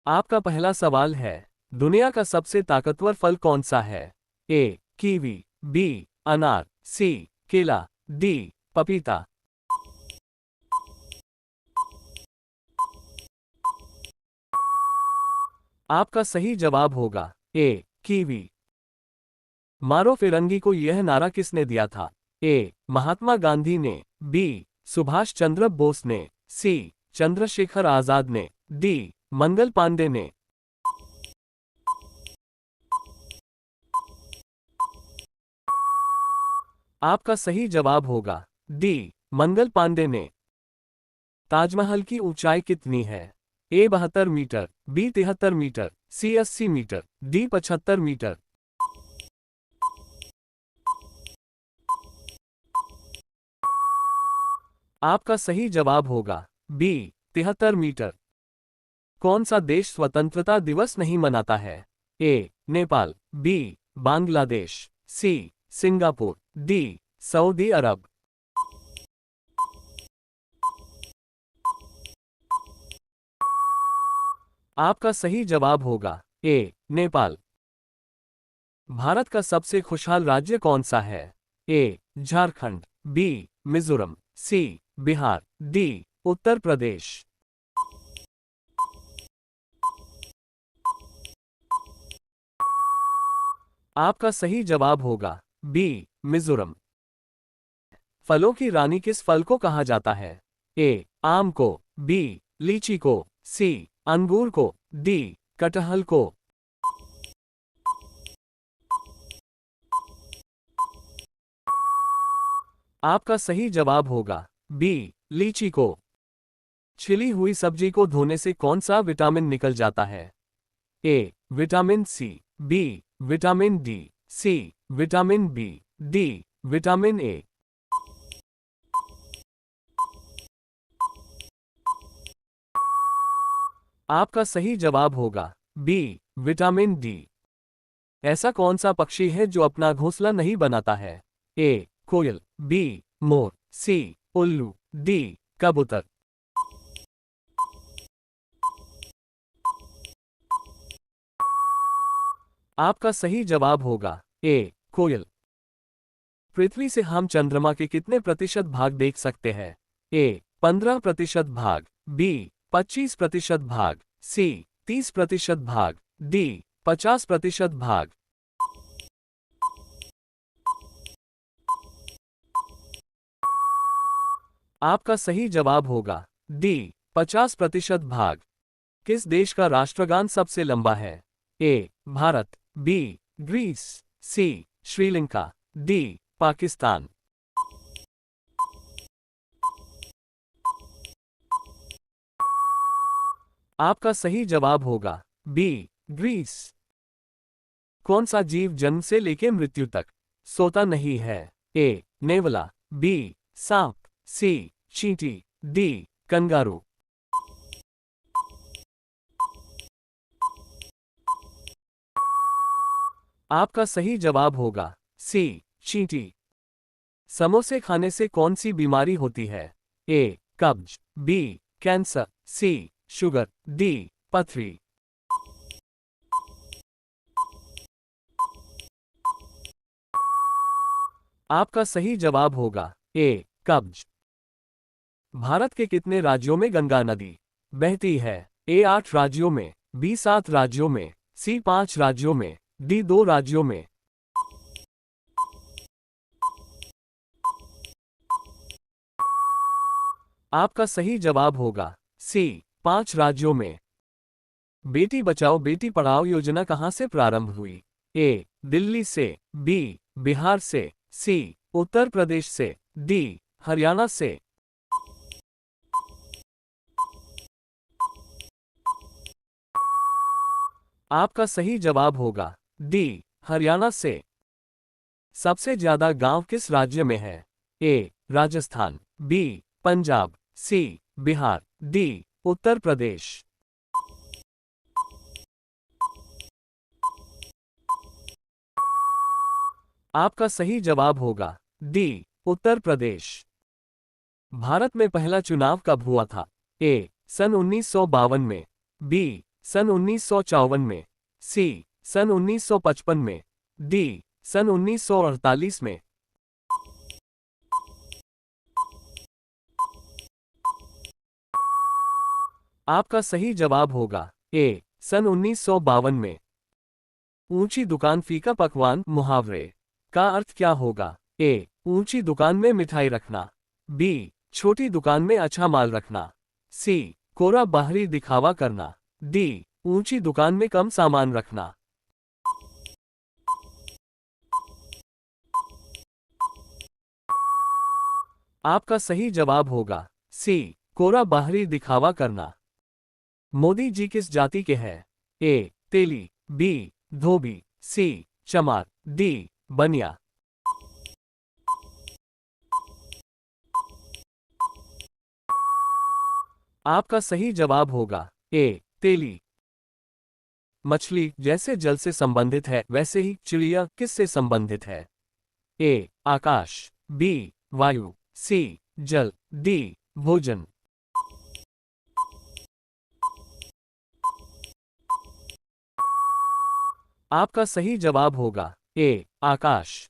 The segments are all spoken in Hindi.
आपका पहला सवाल है, दुनिया का सबसे ताकतवर फल कौन सा है? ए कीवी, बी अनार, सी केला, डी पपीता। आपका सही जवाब होगा ए कीवी। मारो फिरंगी को यह नारा किसने दिया था? ए महात्मा गांधी ने, बी सुभाष चंद्र बोस ने, सी चंद्रशेखर आजाद ने, डी मंगल पांडे ने। आपका सही जवाब होगा डी मंगल पांडे ने। ताजमहल की ऊंचाई कितनी है? ए 72 मीटर, बी 73 मीटर, सी 80 मीटर, डी 75 मीटर। आपका सही जवाब होगा बी 73 मीटर। कौन सा देश स्वतंत्रता दिवस नहीं मनाता है? A Nepal, B Bangladesh, C Singapore, D Saudi Arab. आपका सही जवाब होगा ए नेपाल। भारत का सबसे खुशहाल राज्य कौन सा है? ए झारखंड, बी मिजोरम, सी बिहार, डी उत्तर प्रदेश। आपका सही जवाब होगा बी मिजोरम। फलों की रानी किस फल को कहा जाता है? ए आम को, बी लीची को, सी अंगूर को, डी कटहल को। आपका सही जवाब होगा बी लीची को। छिली हुई सब्जी को धोने से कौन सा विटामिन निकल जाता है? A vitamin C, B vitamin D, C vitamin B, D vitamin A. आपका सही जवाब होगा बी विटामिन डी। ऐसा कौन सा पक्षी है जो अपना घोंसला नहीं बनाता है? ए कोयल, बी मोर, सी उल्लू, डी कबूतर। आपका सही जवाब होगा ए कोयल। पृथ्वी से हम चंद्रमा के कितने प्रतिशत भाग देख सकते हैं? ए 15% भाग, बी 25% भाग, सी 30% भाग, डी 50% भाग। आपका सही जवाब होगा डी 50% भाग। किस देश का राष्ट्रगान सबसे लंबा है? A Bharat, B Greece, C Sri Lanka, D Pakistan. आपका सही जवाब होगा बी ग्रीस। कौन सा जीव जन्म से लेकर मृत्यु तक सोता नहीं है? ए नेवला, बी सांप, सी चींटी, डी कंगारू। आपका सही जवाब होगा सी चींटी। समोसे खाने से कौन सी बीमारी होती है? ए कब्ज, बी कैंसर, सी शुगर, डी पथरी। आपका सही जवाब होगा ए कब्ज। भारत के कितने राज्यों में गंगा नदी बहती है? ए 8 राज्यों में, बी 7 राज्यों में, सी 5 राज्यों में, डी 2 राज्यों में। आपका सही जवाब होगा सी 5 राज्यों में। बेटी बचाओ बेटी पढ़ाओ योजना कहां से प्रारंभ हुई? ए दिल्ली से, बी बिहार से, सी उत्तर प्रदेश से, डी हरियाणा से। आपका सही जवाब होगा डी हरियाणा से। सबसे ज्यादा गांव किस राज्य में है? ए राजस्थान, बी पंजाब, सी बिहार, डी उत्तर प्रदेश। आपका सही जवाब होगा डी उत्तर प्रदेश। भारत में पहला चुनाव कब हुआ था? ए सन 1952 में, बी सन 1954 में, सी सन 1955 में, डी सन 1948 में। आपका सही जवाब होगा ए सन 1952 में। ऊंची दुकान फीका पकवान मुहावरे का अर्थ क्या होगा? ए ऊंची दुकान में मिठाई रखना, बी छोटी दुकान में अच्छा माल रखना, सी कोरा बाहरी दिखावा करना, डी ऊंची दुकान में कम सामान रखना। आपका सही जवाब होगा सी कोरा बाहरी दिखावा करना। मोदी जी किस जाति के हैं? ए तेली, बी धोबी, सी चमार, डी बनिया। आपका सही जवाब होगा ए तेली। मछली जैसे जल से संबंधित है वैसे ही चिड़िया किससे संबंधित है? ए आकाश, बी वायु, सी जल, डी भोजन। आपका सही जवाब होगा ए आकाश।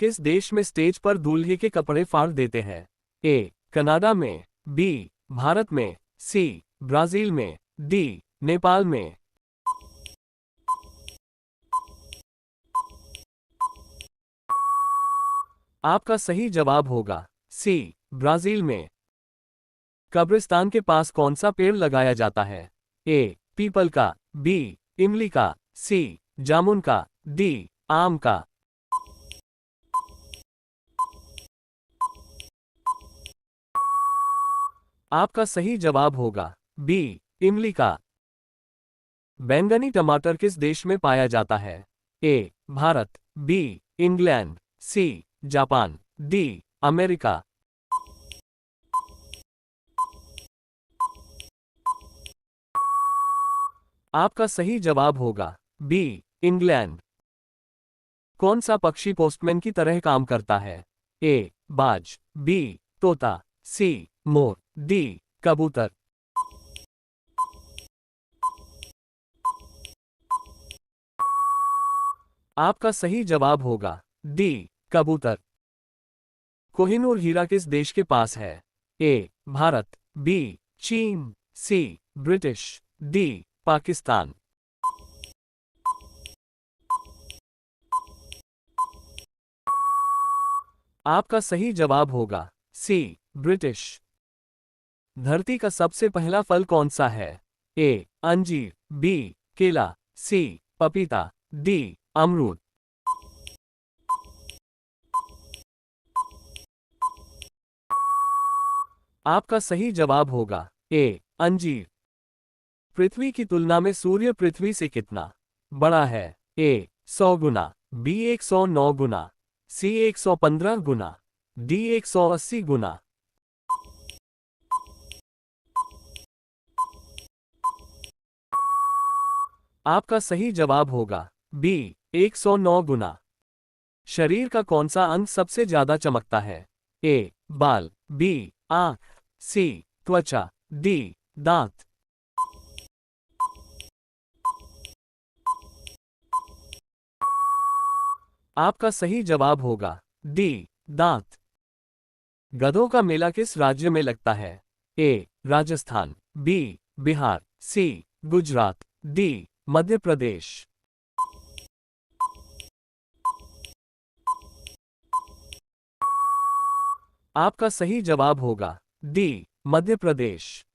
किस देश में स्टेज पर दूल्हे के कपड़े फाड़ देते हैं? ए कनाडा में, बी भारत में, सी ब्राजील में, डी नेपाल में। आपका सही जवाब होगा सी ब्राजील में। कब्रिस्तान के पास कौन सा पेड़ लगाया जाता है? ए पीपल का, बी इमली का, सी जामुन का, डी आम का। आपका सही जवाब होगा बी इमली का। बैंगनी टमाटर किस देश में पाया जाता है? A Bharat, B England, C Japan, D America. आपका सही जवाब होगा बी इंग्लैंड। कौन सा पक्षी पोस्टमैन की तरह काम करता है? ए बाज, बी तोता, सी मोर, डी कबूतर। आपका सही जवाब होगा डी कबूतर। कोहिनूर हीरा किस देश के पास है? ए भारत, बी चीन, सी ब्रिटिश, डी पाकिस्तान। आपका सही जवाब होगा सी ब्रिटिश। धरती का सबसे पहला फल कौन सा है? ए अंजीर, बी केला, सी पपीता, डी अमरूद। आपका सही जवाब होगा ए अंजीर। पृथ्वी की तुलना में सूर्य पृथ्वी से कितना बड़ा है? ए 100 गुना, बी 109 गुना, सी 115 गुना, डी 180 गुना। आपका सही जवाब होगा बी 109 गुना। शरीर का कौन सा अंग सबसे ज्यादा चमकता है? ए बाल, बी आंख, सी त्वचा, डी दांत। आपका सही जवाब होगा डी दांत। गधों का मेला किस राज्य में लगता है? ए राजस्थान, बी बिहार, सी गुजरात, डी मध्य प्रदेश। आपका सही जवाब होगा डी मध्य प्रदेश।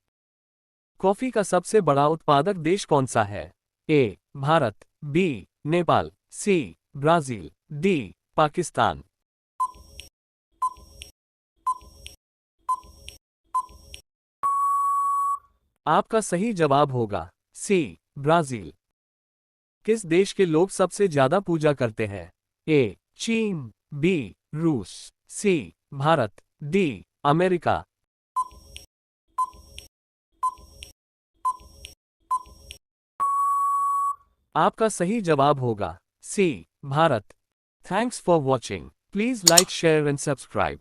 कॉफी का सबसे बड़ा उत्पादक देश कौन सा है? A Bharat, B Nepal, C Brazil, D Pakistan. आपका सही जवाब होगा सी ब्राजील। किस देश के लोग सबसे ज्यादा पूजा करते हैं? ए चीन, बी रूस, सी भारत, डी अमेरिका। आपका सही जवाब होगा C Bharat. Thanks for watching. Please like, share and subscribe.